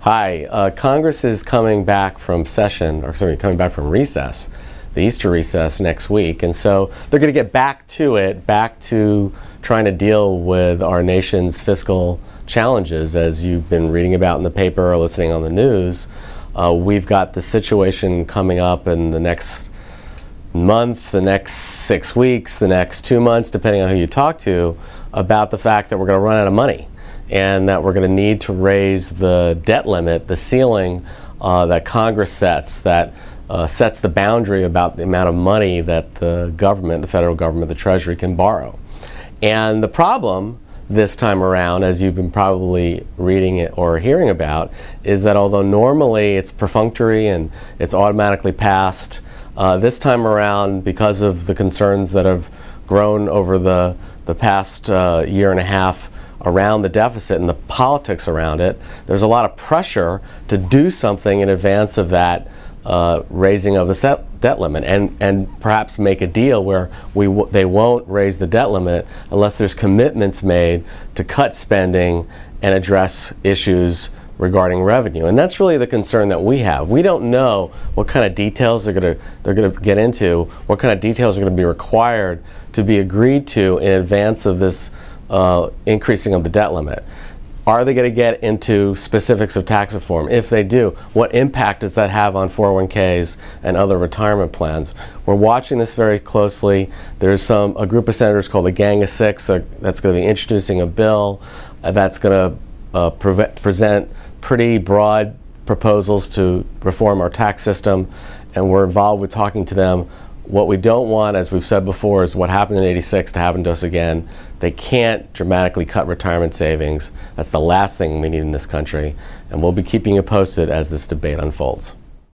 Hi. Congress is coming back from coming back from recess, the Easter recess next week, and so they're going to get back to trying to deal with our nation's fiscal challenges, as you've been reading about in the paper or listening on the news. We've got the situation coming up in the next month, the next 6 weeks, the next 2 months, depending on who you talk to, about the fact that we're going to run out of money and that we're going to need to raise the debt limit, the ceiling that Congress sets, that sets the boundary about the amount of money that the government, the federal government, the Treasury can borrow. And the problem this time around, as you've been probably reading it or hearing about, is that although normally it's perfunctory and it's automatically passed, this time around, because of the concerns that have grown over the past year and a half around the deficit and the politics around it, there's a lot of pressure to do something in advance of that raising of the debt limit, and perhaps make a deal where they won't raise the debt limit unless there's commitments made to cut spending and address issues regarding revenue. And that's really the concern that we have. We don't know what kind of details they're going to get into, what kind of details are going to be required to be agreed to in advance of this increasing of the debt limit. Are they going to get into specifics of tax reform? If they do, what impact does that have on 401ks and other retirement plans? We're watching this very closely. There's a group of senators called the Gang of Six that's going to be introducing a bill that's going to present pretty broad proposals to reform our tax system, and we're involved with talking to them. What we don't want, as we've said before, is what happened in '86 to happen to us again. They can't dramatically cut retirement savings. That's the last thing we need in this country, and we'll be keeping you posted as this debate unfolds.